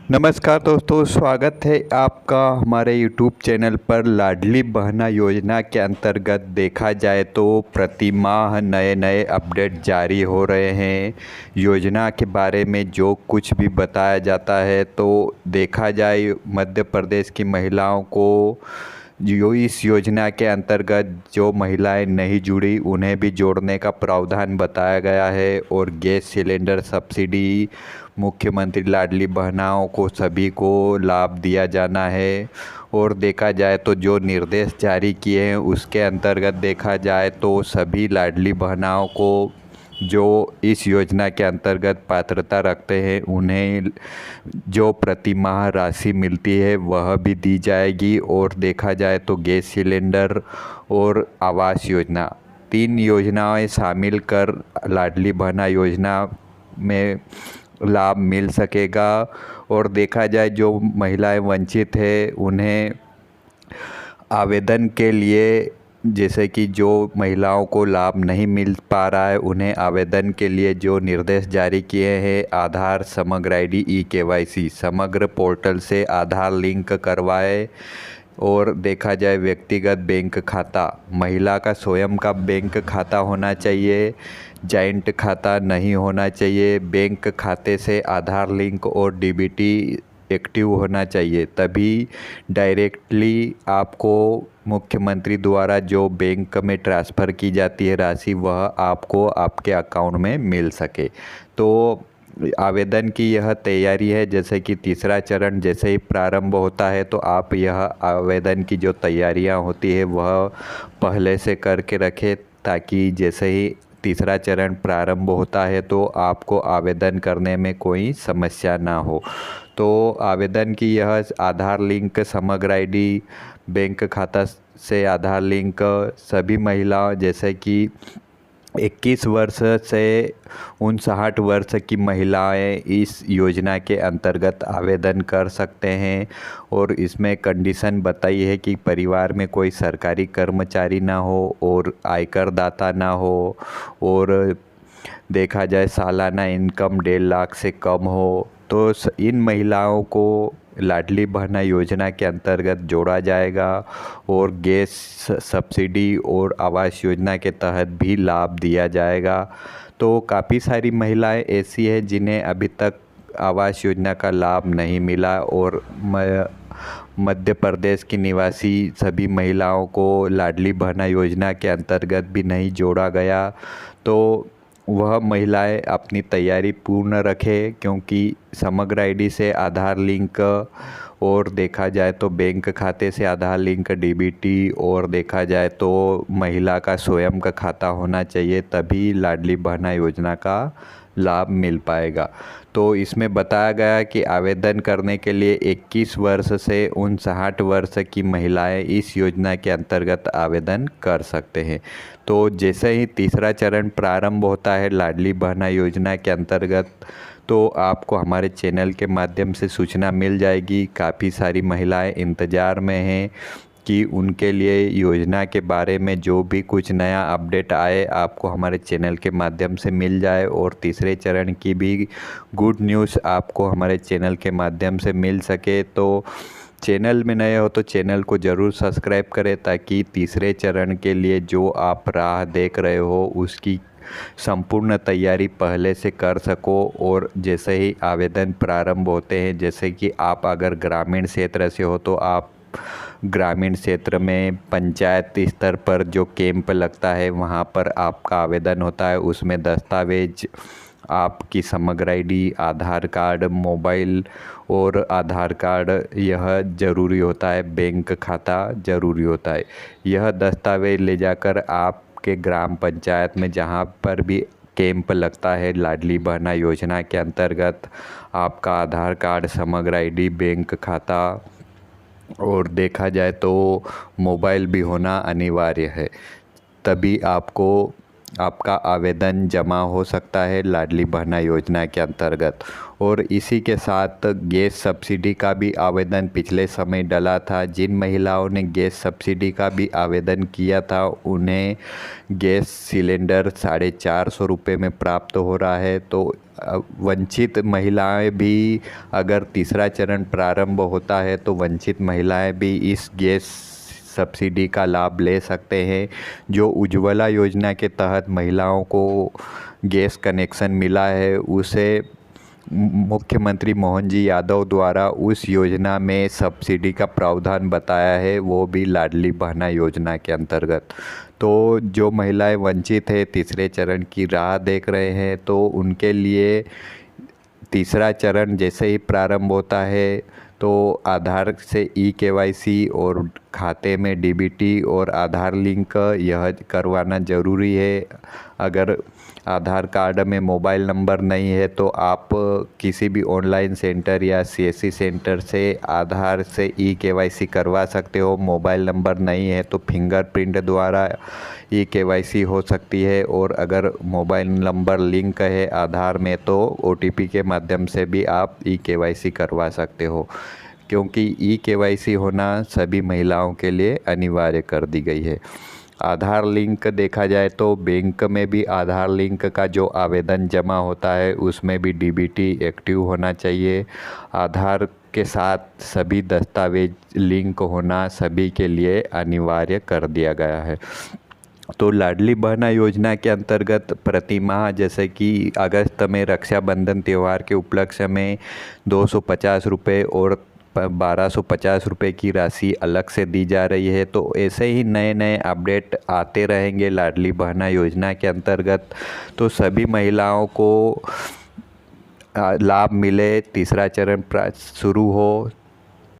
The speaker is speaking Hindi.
नमस्कार दोस्तों, स्वागत है आपका हमारे YouTube चैनल पर। लाडली बहना योजना के अंतर्गत देखा जाए तो प्रति माह नए नए अपडेट जारी हो रहे हैं। योजना के बारे में जो कुछ भी बताया जाता है, तो देखा जाए मध्य प्रदेश की महिलाओं को जो इस योजना के अंतर्गत जो महिलाएं नहीं जुड़ी उन्हें भी जोड़ने का प्रावधान बताया गया है। और गैस सिलेंडर सब्सिडी मुख्यमंत्री लाडली बहनाओं को सभी को लाभ दिया जाना है। और देखा जाए तो जो निर्देश जारी किए हैं उसके अंतर्गत देखा जाए तो सभी लाडली बहनाओं को जो इस योजना के अंतर्गत पात्रता रखते हैं उन्हें जो प्रति माह राशि मिलती है वह भी दी जाएगी। और देखा जाए तो गैस सिलेंडर और आवास योजना, 3 योजनाएं शामिल कर लाडली बहना योजना में लाभ मिल सकेगा। और देखा जाए जो महिलाएं वंचित है उन्हें आवेदन के लिए, जैसे कि जो महिलाओं को लाभ नहीं मिल पा रहा है उन्हें आवेदन के लिए जो निर्देश जारी किए हैं, आधार, समग्र आईडी, ई-केवाईसी समग्र पोर्टल से आधार लिंक करवाए। और देखा जाए व्यक्तिगत बैंक खाता, महिला का स्वयं का बैंक खाता होना चाहिए, जॉइंट खाता नहीं होना चाहिए। बैंक खाते से आधार लिंक और डीबीटी एक्टिव होना चाहिए, तभी डायरेक्टली आपको मुख्यमंत्री द्वारा जो बैंक में ट्रांसफ़र की जाती है राशि वह आपको आपके अकाउंट में मिल सके। तो आवेदन की यह तैयारी है। जैसे कि तीसरा चरण जैसे ही प्रारंभ होता है तो आप यह आवेदन की जो तैयारियां होती है वह पहले से करके रखें, ताकि जैसे ही तीसरा चरण प्रारंभ होता है तो आपको आवेदन करने में कोई समस्या ना हो। तो आवेदन की यह आधार लिंक, समग्र आईडी, बैंक खाता से आधार लिंक, सभी महिलाओं जैसे कि 21 वर्ष से 59 वर्ष की महिलाएं इस योजना के अंतर्गत आवेदन कर सकते हैं। और इसमें कंडीशन बताई है कि परिवार में कोई सरकारी कर्मचारी ना हो और आयकर दाता ना हो, और देखा जाए सालाना इनकम 1.5 लाख से कम हो। तो इन महिलाओं को लाडली बहना योजना के अंतर्गत जोड़ा जाएगा। और गैस सब्सिडी और आवास योजना के तहत भी लाभ दिया जाएगा। तो काफ़ी सारी महिलाएं ऐसी हैं जिन्हें अभी तक आवास योजना का लाभ नहीं मिला, और मध्य प्रदेश की निवासी सभी महिलाओं को लाडली बहना योजना के अंतर्गत भी नहीं जोड़ा गया। तो वह महिलाएं अपनी तैयारी पूर्ण रखें, क्योंकि समग्र आईडी से आधार लिंक, और देखा जाए तो बैंक खाते से आधार लिंक, डीबीटी, और देखा जाए तो महिला का स्वयं का खाता होना चाहिए, तभी लाडली बहना योजना का लाभ मिल पाएगा। तो इसमें बताया गया कि आवेदन करने के लिए 21 वर्ष से 59 वर्ष की महिलाएं इस योजना के अंतर्गत आवेदन कर सकते हैं। तो जैसे ही तीसरा चरण प्रारंभ होता है लाडली बहना योजना के अंतर्गत, तो आपको हमारे चैनल के माध्यम से सूचना मिल जाएगी। काफ़ी सारी महिलाएं इंतज़ार में हैं कि उनके लिए योजना के बारे में जो भी कुछ नया अपडेट आए आपको हमारे चैनल के माध्यम से मिल जाए, और तीसरे चरण की भी गुड न्यूज़ आपको हमारे चैनल के माध्यम से मिल सके। तो चैनल में नए हो तो चैनल को ज़रूर सब्सक्राइब करें, ताकि तीसरे चरण के लिए जो आप राह देख रहे हो उसकी संपूर्ण तैयारी पहले से कर सको। और जैसे ही आवेदन प्रारंभ होते हैं, जैसे कि आप अगर ग्रामीण क्षेत्र से हो तो आप ग्रामीण क्षेत्र में पंचायत स्तर पर जो कैंप लगता है वहाँ पर आपका आवेदन होता है। उसमें दस्तावेज आपकी समग्र आईडी, आधार कार्ड, मोबाइल और आधार कार्ड यह ज़रूरी होता है, बैंक खाता ज़रूरी होता है। यह दस्तावेज ले जाकर आपके ग्राम पंचायत में जहाँ पर भी कैंप लगता है लाडली बहना योजना के अंतर्गत, आपका आधार कार्ड, समग्र आईडी, बैंक खाता और देखा जाए तो मोबाइल भी होना अनिवार्य है, तभी आपको आपका आवेदन जमा हो सकता है लाडली बहना योजना के अंतर्गत। और इसी के साथ गैस सब्सिडी का भी आवेदन पिछले समय डला था। जिन महिलाओं ने गैस सब्सिडी का भी आवेदन किया था उन्हें गैस सिलेंडर 450 रुपये में प्राप्त हो रहा है। तो वंचित महिलाएं भी, अगर तीसरा चरण प्रारंभ होता है तो वंचित महिलाएं भी इस गैस सब्सिडी का लाभ ले सकते हैं। जो उज्ज्वला योजना के तहत महिलाओं को गैस कनेक्शन मिला है उसे मुख्यमंत्री मोहन जी यादव द्वारा उस योजना में सब्सिडी का प्रावधान बताया है, वो भी लाडली बहना योजना के अंतर्गत। तो जो महिलाएं वंचित है, तीसरे चरण की राह देख रहे हैं, तो उनके लिए तीसरा चरण जैसे ही प्रारंभ होता है तो आधार से ई-केवाईसी और खाते में डीबीटी और आधार लिंक यह करवाना ज़रूरी है। अगर आधार कार्ड में मोबाइल नंबर नहीं है तो आप किसी भी ऑनलाइन सेंटर या सीएससी सेंटर से आधार से ई-केवाईसी करवा सकते हो। मोबाइल नंबर नहीं है तो फिंगरप्रिंट द्वारा ई-केवाईसी हो सकती है। और अगर मोबाइल नंबर लिंक है आधार में तो ओटीपी के माध्यम से भी आप ई-केवाईसी करवा सकते हो, क्योंकि ई-केवाईसी होना सभी महिलाओं के लिए अनिवार्य कर दी गई है। आधार लिंक देखा जाए तो बैंक में भी आधार लिंक का जो आवेदन जमा होता है उसमें भी डीबीटी एक्टिव होना चाहिए। आधार के साथ सभी दस्तावेज लिंक होना सभी के लिए अनिवार्य कर दिया गया है। तो लाडली बहना योजना के अंतर्गत प्रति माह, जैसे कि अगस्त में रक्षाबंधन त्यौहार के उपलक्ष्य में 250 रुपये और 1250 रुपये की राशि अलग से दी जा रही है। तो ऐसे ही नए नए अपडेट आते रहेंगे लाडली बहना योजना के अंतर्गत। तो सभी महिलाओं को लाभ मिले, तीसरा चरण शुरू हो